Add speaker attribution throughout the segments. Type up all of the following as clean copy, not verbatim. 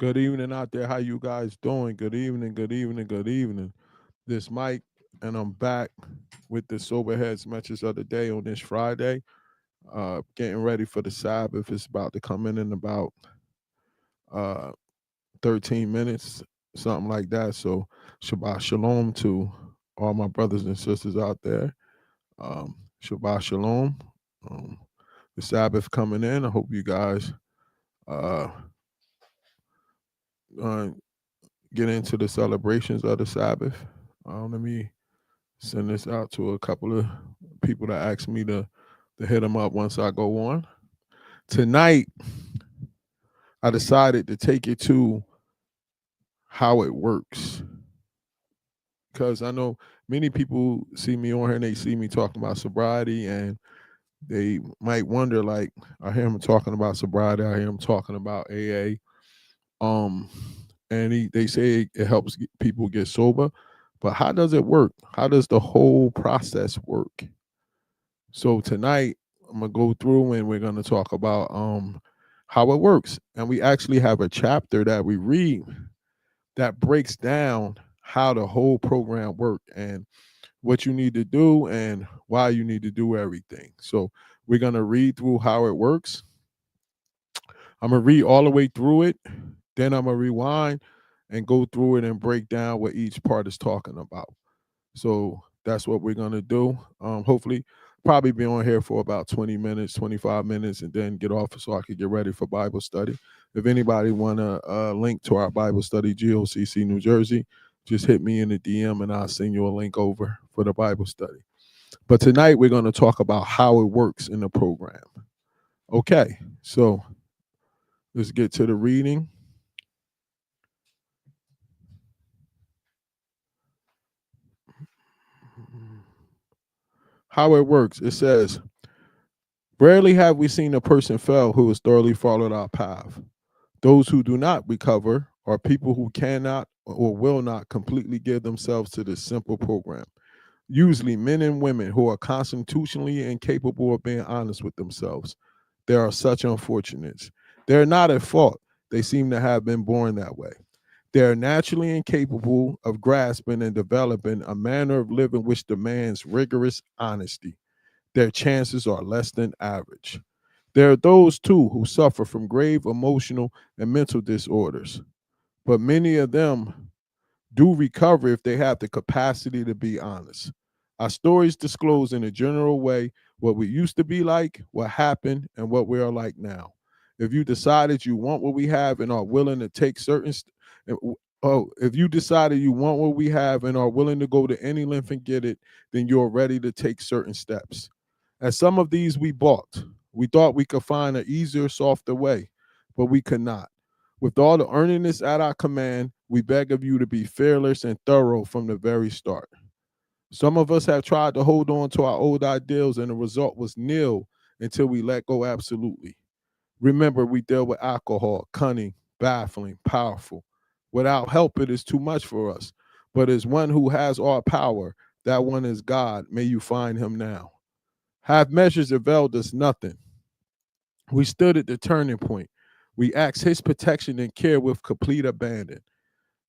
Speaker 1: Good evening out there. How you guys doing? Good evening, good evening, good evening. This Mike, and I'm back with the Soberheadz message of the day on this Friday. Getting ready for the Sabbath. It's about to come in about uh 13 minutes, something like that. So Shabbat Shalom to all my brothers and sisters out there. Shabbat Shalom. Um, the Sabbath coming in. I hope you guys uh, uh get into the celebrations of the Sabbath. Let me send this out to a couple of people that asked me to hit them up once I go on. Tonight, I decided to take it to how it works because I know many people see me on here and they see me talking about sobriety and they might wonder, like, I hear him talking about sobriety, I hear him talking about AA, um, and they say it helps people get sober, but how does it work? How does the whole process work? So tonight I'm gonna go through and we're gonna talk about how it works. And we actually have a chapter that we read that breaks down how the whole program works and what you need to do and why you need to do everything. So we're gonna read through how it works. I'm gonna read all the way through it, then I'm gonna rewind and go through it and break down what each part is talking about. So that's what we're gonna do. Hopefully, probably be on here for about 20 minutes, 25 minutes, and then get off so I could get ready for Bible study. If anybody want a link to our Bible study, GOCC New Jersey, just hit me in the DM and I'll send you a link over for the Bible study. But tonight we're going to talk about how it works in the program. Okay, so let's get to the reading. How it works. It says, rarely have we seen a person fail who has thoroughly followed our path. Those who do not recover are people who cannot or will not completely give themselves to this simple program. Usually men and women who are constitutionally incapable of being honest with themselves. There are such unfortunates. They're not at fault. They seem to have been born that way. They are naturally incapable of grasping and developing a manner of living which demands rigorous honesty. Their chances are less than average. There are those, too, who suffer from grave emotional and mental disorders, but many of them do recover if they have the capacity to be honest. Our stories disclose in a general way what we used to be like, what happened, and what we are like now. If you decided you want what we have and are willing to take if you decided you want what we have and are willing to go to any length and get it, then you're ready to take certain steps. And some of these we balked. We thought we could find an easier, softer way, but we could not. With all the earniness at our command, we beg of you to be fearless and thorough from the very start. Some of us have tried to hold on to our old ideals, and the result was nil until we let go absolutely. Remember, we deal with alcohol, cunning, baffling, powerful. Without help, it is too much for us. But as one who has all power, that one is God. May you find him now. Half measures availed us nothing. We stood at the turning point. We asked his protection and care with complete abandon.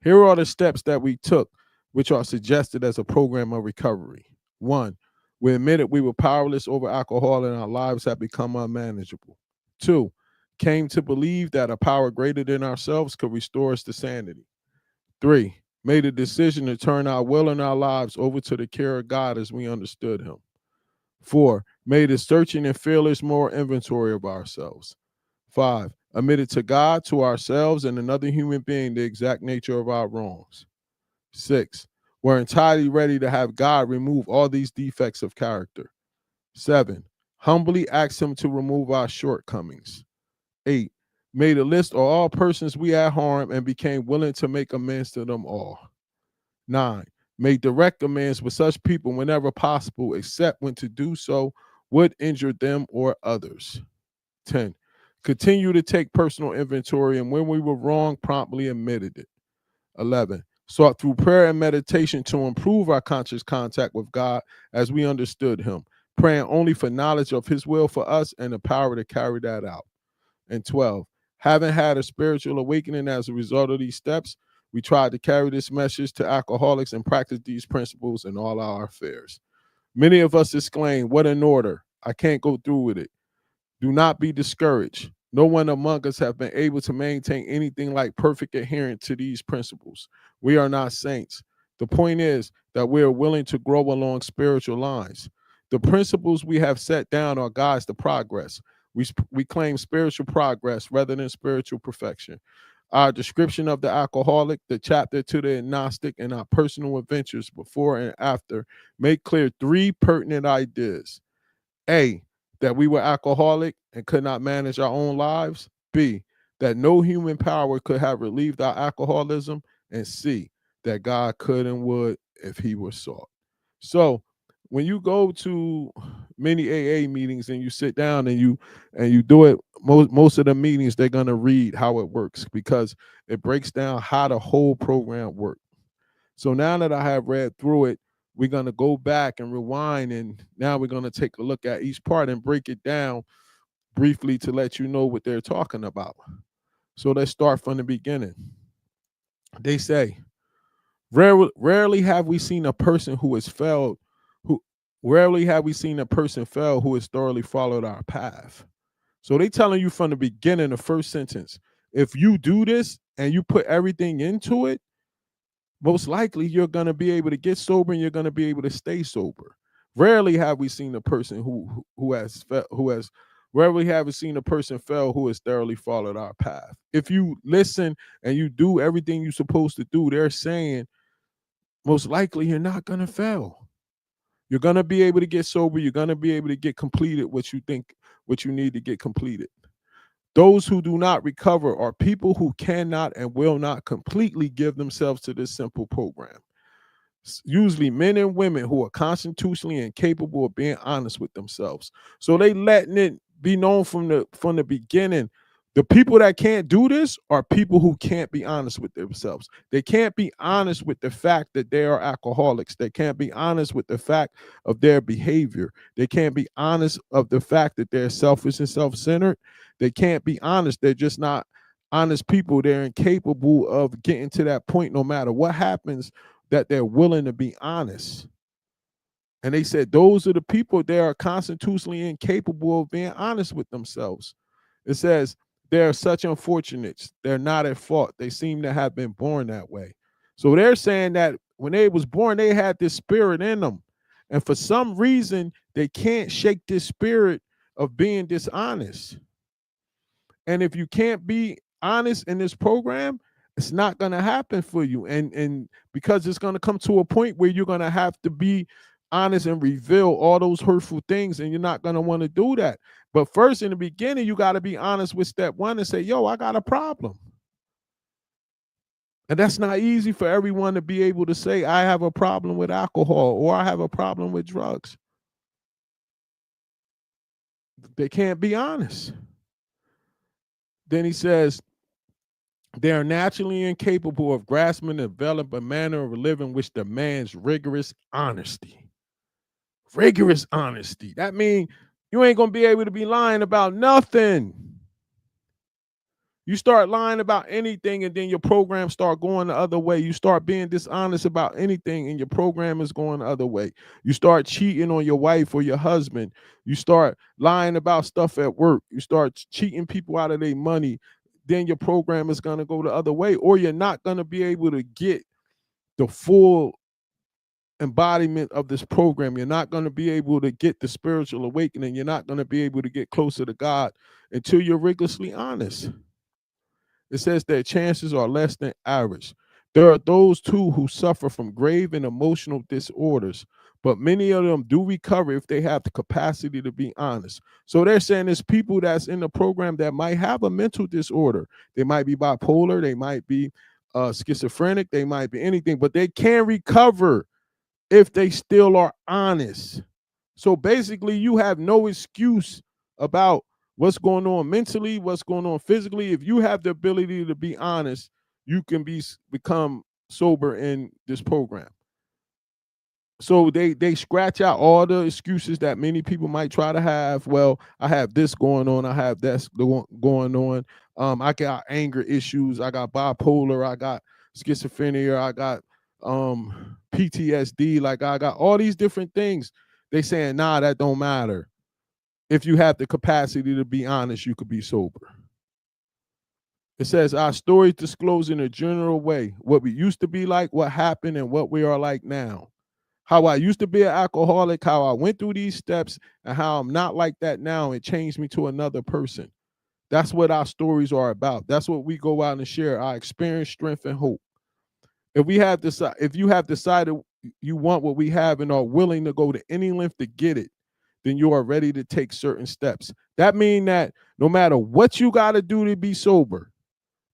Speaker 1: Here are the steps that we took, which are suggested as a program of recovery. One, we admitted we were powerless over alcohol and our lives had become unmanageable. Two, came to believe that a power greater than ourselves could restore us to sanity. Three, made a decision to turn our will and our lives over to the care of God as we understood him. Four, made a searching and fearless moral inventory of ourselves. Five, admitted to God, to ourselves, and another human being the exact nature of our wrongs. Six, we're entirely ready to have God remove all these defects of character. Seven, humbly asked him to remove our shortcomings. Eight, made a list of all persons we had harmed and became willing to make amends to them all. Nine, made direct amends with such people whenever possible, except when to do so would injure them or others. 10, continue to take personal inventory and when we were wrong, promptly admitted it. 11, sought through prayer and meditation to improve our conscious contact with God as we understood him, praying only for knowledge of his will for us and the power to carry that out. And 12, Having had a spiritual awakening as a result of these steps, we tried to carry this message to alcoholics and practice these principles in all our affairs. Many of us exclaim, "What an order! I can't go through with it." Do not be discouraged. No one among us have been able to maintain anything like perfect adherence to these principles. We are not saints. The point is that we are willing to grow along spiritual lines. The principles we have set down are guides to progress. We claim spiritual progress rather than spiritual perfection. Our description of the alcoholic, the chapter to the agnostic, and our personal adventures before and after make clear three pertinent ideas. A, that we were alcoholic and could not manage our own lives. B, that no human power could have relieved our alcoholism. And C, that God could and would if he were sought. So when you go to many AA meetings and you sit down and you do it, most of the meetings they're gonna read how it works because it breaks down how the whole program works. So now that I have read through it, we're going to go back and rewind, and now we're going to take a look at each part and break it down briefly to let you know what they're talking about. So let's start from the beginning. They say, rarely have we seen a person who has failed, who rarely have we seen a person fail who has thoroughly followed our path. So they telling you from the beginning, the first sentence, if you do this and you put everything into it, most likely you're going to be able to get sober and you're going to be able to stay sober. Rarely have we seen a person rarely have we seen a person fail who has thoroughly followed our path. If you listen and you do everything you're supposed to do, they're saying most likely you're not going to fail. You're going to be able to get sober. You're going to be able to get completed what you need to get completed. Those who do not recover are people who cannot and will not completely give themselves to this simple program. Usually men and women who are constitutionally incapable of being honest with themselves. So they letting it be known from the beginning. The people that can't do this are people who can't be honest with themselves. They can't be honest with the fact that they are alcoholics. They can't be honest with the fact of their behavior. They can't be honest of the fact that they're selfish and self-centered. They can't be honest. They're just not honest people. They're incapable of getting to that point no matter what happens, that they're willing to be honest. And they said those are the people that are constitutionally incapable of being honest with themselves. It says they're such unfortunates. They're not at fault. They seem to have been born that way. So they're saying that when they was born, they had this spirit in them. And for some reason, they can't shake this spirit of being dishonest. And if you can't be honest in this program, it's not going to happen for you. And because it's going to come to a point where you're going to have to be honest and reveal all those hurtful things, and you're not going to want to do that. But first, in the beginning, you got to be honest with step one and say, yo, I got a problem. And that's not easy for everyone to be able to say, I have a problem with alcohol or I have a problem with drugs. They can't be honest. Then he says, they are naturally incapable of grasping and develop a manner of living which demands rigorous honesty. Rigorous honesty. That means you ain't going to be able to be lying about nothing. You start lying about anything and then your program start going the other way. You start being dishonest about anything and your program is going the other way. You start cheating on your wife or your husband. You start lying about stuff at work. You start cheating people out of their money. Then your program is going to go the other way, or you're not going to be able to get the full embodiment of this program. You're not going to be able to get the spiritual awakening. You're not going to be able to get closer to God until you're rigorously honest. It says that chances are less than average. There are those too who suffer from grave and emotional disorders, but many of them do recover if they have the capacity to be honest. So they're saying there's people that's in the program that might have a mental disorder. They might be bipolar, they might be schizophrenic, they might be anything, but they can recover if they still are honest. So basically, you have no excuse about what's going on mentally, what's going on physically. If you have the ability to be honest, you can become sober in this program. So they scratch out all the excuses that many people might try to have. Well, I have this going on, I have this going on. I got anger issues, I got bipolar, I got schizophrenia, I got PTSD, like I got all these different things. They saying, nah, that don't matter. If you have the capacity to be honest, you could be sober. It says our stories disclose in a general way what we used to be like, what happened, and what we are like now. How I used to be an alcoholic, how I went through these steps, and how I'm not like that now. It changed me to another person. That's what our stories are about. That's what we go out and share, our experience, strength, and hope. If you have decided you want what we have and are willing to go to any length to get it, then you are ready to take certain steps. That means that no matter what you got to do to be sober,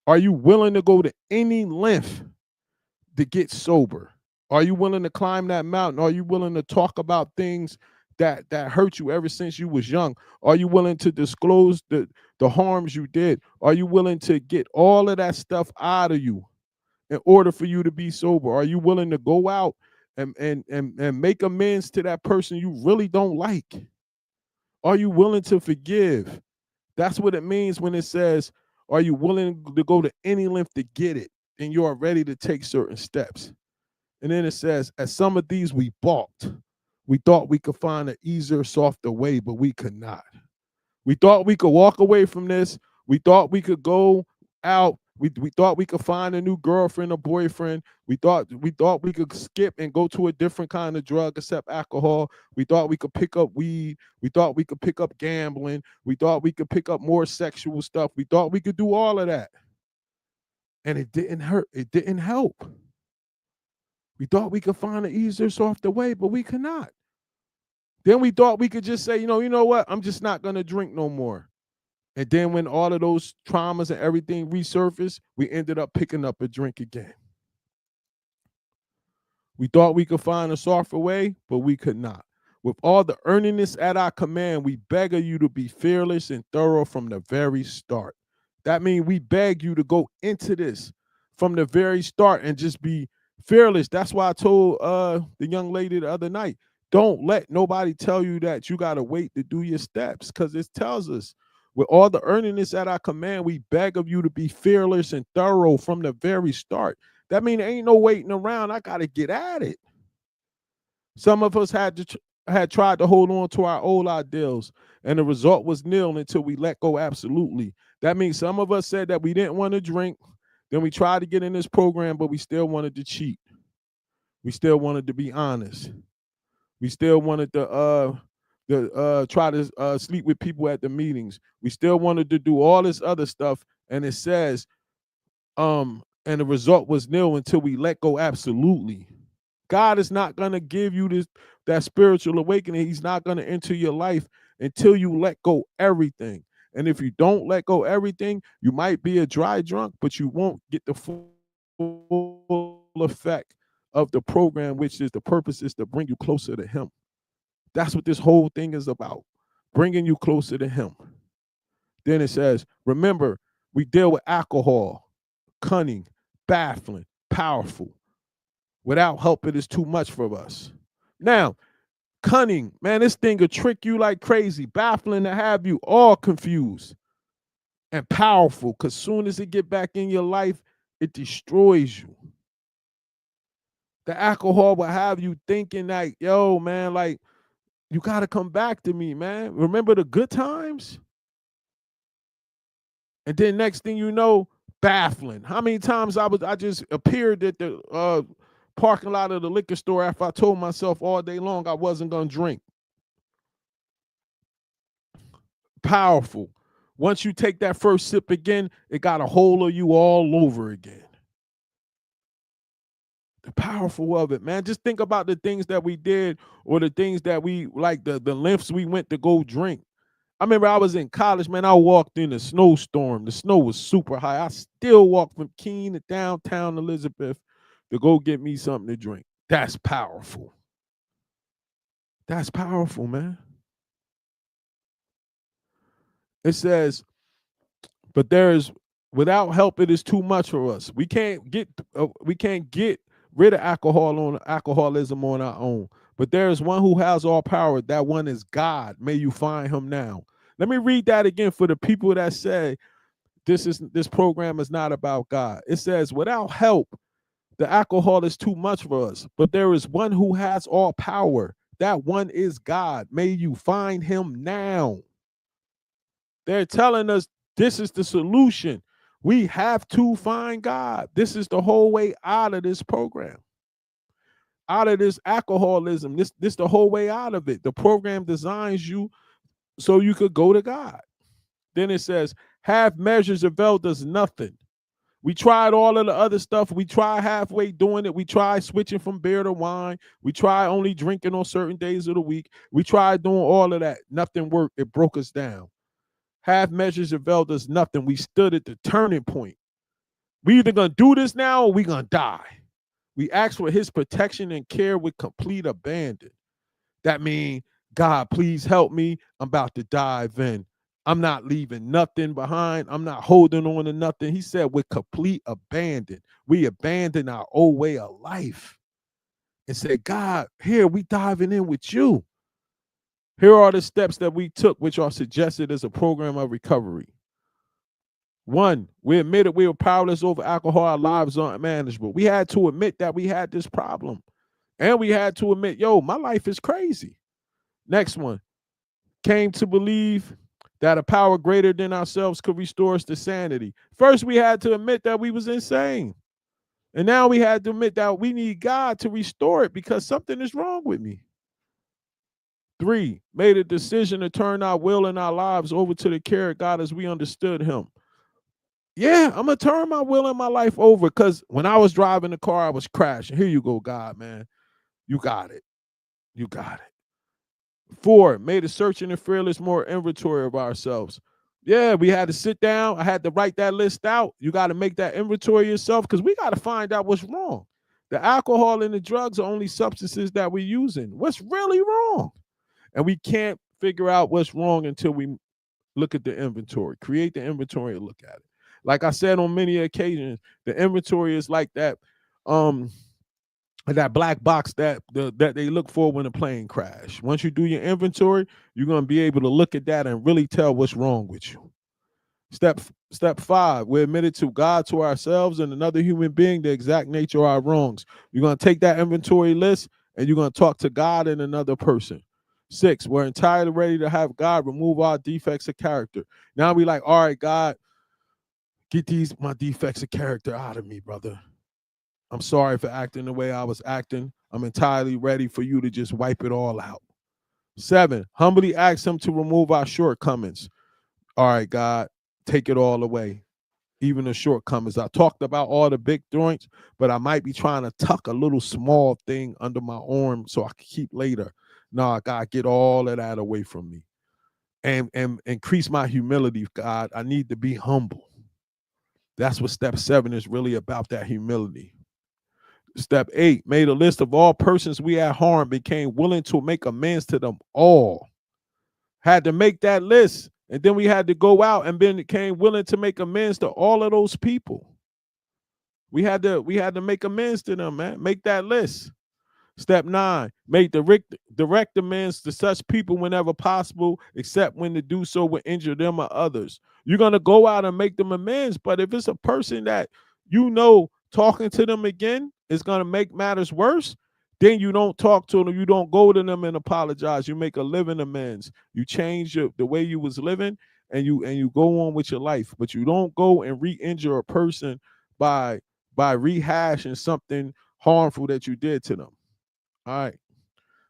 Speaker 1: are you willing to go to any length to get sober? Are you willing to climb that mountain? Are you willing to talk about things that hurt you ever since you was young? Are you willing to disclose the harms you did? Are you willing to get all of that stuff out of you in order for you to be sober? Are you willing to go out and make amends to that person you really don't like? Are you willing to forgive? That's what it means when it says, are you willing to go to any length to get it? And you are ready to take certain steps. And then it says, at some of these we balked. We thought we could find an easier, softer way, but we could not. We thought we could walk away from this. We thought we could go out. We thought we could find a new girlfriend or boyfriend. We thought we could skip and go to a different kind of drug except alcohol. We thought we could pick up weed. We thought we could pick up gambling. We thought we could pick up more sexual stuff. We thought we could do all of that. And it didn't hurt. It didn't help. We thought we could find an easier, softer way, but we could not. Then we thought we could just say, you know what? I'm just not going to drink no more. And then when all of those traumas and everything resurfaced, we ended up picking up a drink again. We thought we could find a softer way, but we could not. With all the earniness at our command, we beg of you to be fearless and thorough from the very start. That means we beg you to go into this from the very start and just be fearless. That's why I told the young lady the other night, don't let nobody tell you that you got to wait to do your steps, because it tells us with all the earniness at our command, we beg of you to be fearless and thorough from the very start. That means there ain't no waiting around. I got to get at it. Some of us had tried to hold on to our old ideals, and the result was nil until we let go absolutely. That means some of us said that we didn't want to drink. Then we tried to get in this program, but we still wanted to cheat. We still wanted to be honest. We still wanted to try to sleep with people at the meetings. We still wanted to do all this other stuff. And it says, and the result was nil until we let go absolutely. God is not going to give you that spiritual awakening. He's not going to enter your life until you let go everything. And if you don't let go everything, you might be a dry drunk, but you won't get the full effect of the program, which is the purpose is to bring you closer to him. That's what this whole thing is about, bringing you closer to him. Then it says, remember, we deal with alcohol, cunning, baffling, powerful. Without help, it is too much for us. Now, cunning, man, this thing will trick you like crazy, baffling to have you all confused, and powerful, because soon as it get back in your life, it destroys you. The alcohol will have you thinking like, yo, man, like, you got to come back to me, man. Remember the good times? And then next thing you know, baffling. How many times I just appeared at the parking lot of the liquor store after I told myself all day long I wasn't going to drink. Powerful. Once you take that first sip again, it got a hold of you all over again. The powerful of it, man. Just think about the things that we did, or the things that we, like the lengths we went to go drink. I remember I was in college, man. I walked in a snowstorm. The snow was super high. I still walked from Keene to downtown Elizabeth to go get me something to drink. That's powerful. That's powerful, man. It says, but without help, it is too much for us. We can't get rid of alcoholism on our own. But there is one who has all power. That one is God. May you find him now. Let me read that again for the people that say this program is not about God. It says, without help, the alcohol is too much for us. But there is one who has all power. That one is God. May you find him now. They're telling us this is the solution. We have to find God. This is the whole way out of this program, out of this alcoholism. This the whole way out of it. The program designs you so you could go to God. Then it says, half measures availed us nothing. We tried all of the other stuff. We tried halfway doing it. We tried switching from beer to wine. We tried only drinking on certain days of the week. We tried doing all of that. Nothing worked. It broke us down. Half measures availed us nothing. We stood at the turning point. We either going to do this now or we going to die. We asked for his protection and care with complete abandon. That means, God, please help me. I'm about to dive in. I'm not leaving nothing behind. I'm not holding on to nothing. He said with complete abandon. We abandon our old way of life and said, God, here we diving in with you. Here are the steps that we took, which are suggested as a program of recovery. 1, we admitted we were powerless over alcohol. Our lives are unmanageable. We had to admit that we had this problem. And we had to admit, yo, my life is crazy. Next one, came to believe that a power greater than ourselves could restore us to sanity. First, we had to admit that we was insane. And now we had to admit that we need God to restore it because something is wrong with me. 3, made a decision to turn our will and our lives over to the care of God as we understood him. Yeah, I'm going to turn my will and my life over because when I was driving the car, I was crashing. Here you go, God, man. You got it. You got it. 4, made a searching and fearless more inventory of ourselves. Yeah, we had to sit down. I had to write that list out. You got to make that inventory yourself because we got to find out what's wrong. The alcohol and the drugs are only substances that we're using. What's really wrong? And we can't figure out what's wrong until we look at the inventory, create the inventory and look at it. Like I said on many occasions, the inventory is like that black box that they look for when a plane crash. Once you do your inventory, you're going to be able to look at that and really tell what's wrong with you. Step 5, we're admitted to God, to ourselves, and another human being the exact nature of our wrongs. You're going to take that inventory list and you're going to talk to God and another person. 6, we're entirely ready to have God remove our defects of character. Now we like, all right, God, get my defects of character out of me, brother. I'm sorry for acting the way I was acting. I'm entirely ready for you to just wipe it all out. 7, humbly ask him to remove our shortcomings. All right, God, take it all away, even the shortcomings. I talked about all the big joints, but I might be trying to tuck a little small thing under my arm so I can keep later. No, God, get all of that away from me. And increase my humility, God. I need to be humble. That's what step 7 is really about, that humility. Step 8, made a list of all persons we had harmed, became willing to make amends to them all. Had to make that list. And then we had to go out and became willing to make amends to all of those people. We had to make amends to them, man. Make that list. Step 9, make direct amends to such people whenever possible, except when to do so would injure them or others. You're going to go out and make them amends, but if it's a person that talking to them again is going to make matters worse, then you don't talk to them. You don't go to them and apologize. You make a living amends. You change the way you was living, and you go on with your life. But you don't go and re-injure a person by rehashing something harmful that you did to them. All right.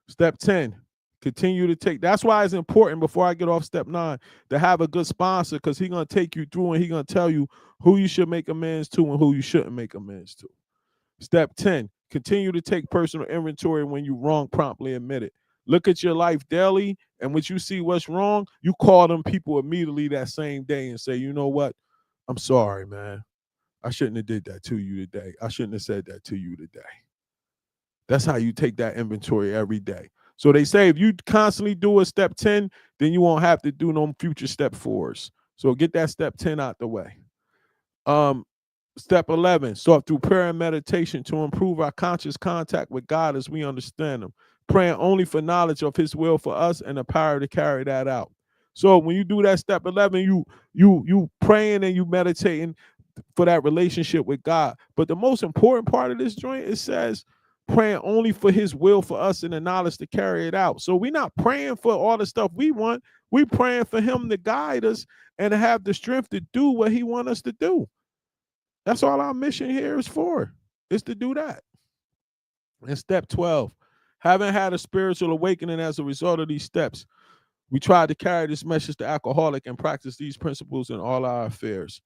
Speaker 1: Step 10, continue to take. That's why it's important, before I get off step 9, to have a good sponsor, because he's going to take you through and he's going to tell you who you should make amends to and who you shouldn't make amends to. Step 10, continue to take personal inventory. When you wrong, promptly admit it. Look at your life daily, and when you see what's wrong, you call them people immediately that same day and say, you know what? I'm sorry, man. I shouldn't have did that to you today. I shouldn't have said that to you today. That's how you take that inventory every day. So they say if you constantly do a step 10, then you won't have to do no future step 4s. So get that step 10 out the way. Step 11, sought through prayer and meditation to improve our conscious contact with God as we understand Him, praying only for knowledge of His will for us and the power to carry that out. So when you do that step 11, you praying and you meditating for that relationship with God. But the most important part of this joint, it says praying only for His will for us and the knowledge to carry it out. So we're not praying for all the stuff we want. We praying for Him to guide us and to have the strength to do what He wants us to do. That's all our mission here is for, is to do that. And step 12, having had a spiritual awakening as a result of these steps, we tried to carry this message to alcoholic and practice these principles in all our affairs.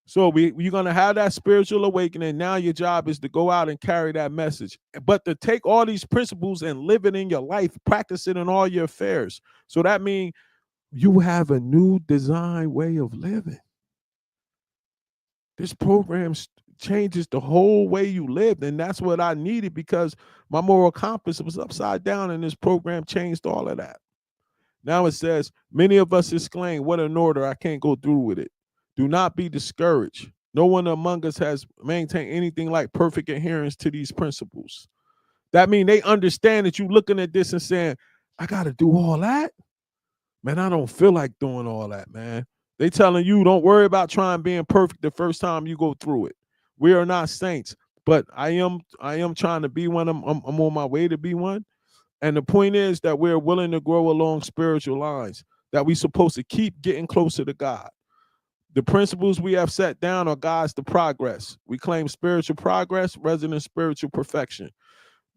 Speaker 1: So you're going to have that spiritual awakening. Now your job is to go out and carry that message. But to take all these principles and live it in your life, practice it in all your affairs. So that means you have a new design way of living. This program changes the whole way you lived, and that's what I needed because my moral compass was upside down, and this program changed all of that. Now it says, many of us exclaim, what an order, I can't go through with it. Do not be discouraged. No one among us has maintained anything like perfect adherence to these principles. That means they understand that you're looking at this and saying, I got to do all that? Man, I don't feel like doing all that, man. They telling you, don't worry about trying being perfect the first time you go through it. We are not saints, but I am trying to be one. I'm on my way to be one. And the point is that we're willing to grow along spiritual lines, that we're supposed to keep getting closer to God. The principles we have set down are guides to progress. We claim spiritual progress rather than spiritual perfection.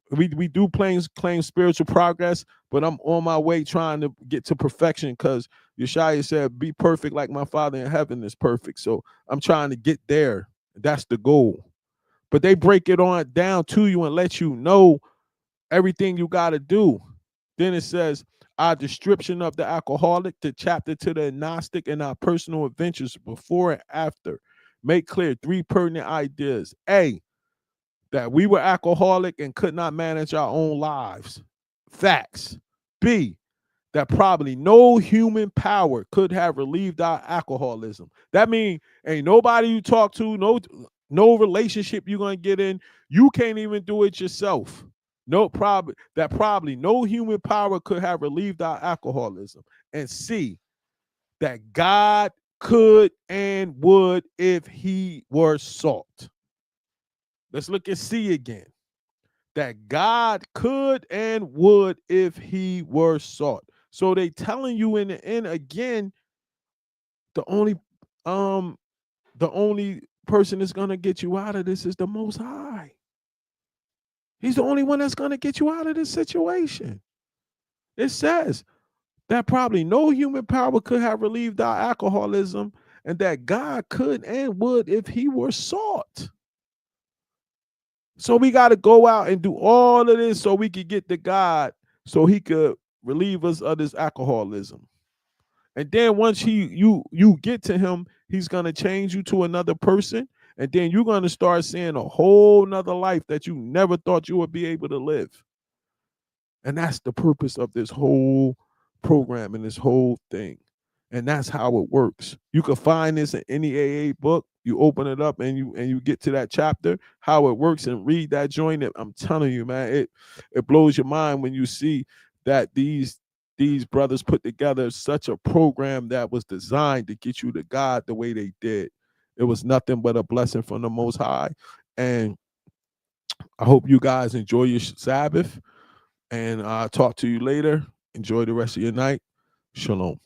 Speaker 1: We do claim spiritual progress, but I'm on my way trying to get to perfection because Yeshua said, be perfect like my Father in heaven is perfect. So I'm trying to get there. That's the goal. But they break it on down to you and let you know everything you got to do. Then it says, our description of the alcoholic, the chapter to the agnostic, and our personal adventures before and after make clear 3 pertinent ideas. A, that we were alcoholic and could not manage our own lives. Facts. B, that probably no human power could have relieved our alcoholism. That means ain't nobody you talk to, no relationship you're gonna get in. You can't even do it yourself. Probably no human power could have relieved our alcoholism. And C, that God could and would if He were sought. Let's look at C again. That God could and would if He were sought. So they telling you in the end again, the only person that's gonna get you out of this is the Most High. He's the only one that's gonna get you out of this situation. It says that probably no human power could have relieved our alcoholism, and that God could and would if He were sought. So we got to go out and do all of this so we could get to God, so He could relieve us of this alcoholism. And then once you get to Him, He's gonna change you to another person, and then you're gonna start seeing a whole nother life that you never thought you would be able to live. And that's the purpose of this whole program and this whole thing. And that's how it works. You can find this in any AA book. You open it up and you get to that chapter, how it works, and read that joint. I'm telling you, man, it blows your mind when you see that these brothers put together such a program that was designed to get you to God the way they did. It was nothing but a blessing from the Most High. And I hope you guys enjoy your Sabbath. And I'll talk to you later. Enjoy the rest of your night. Shalom.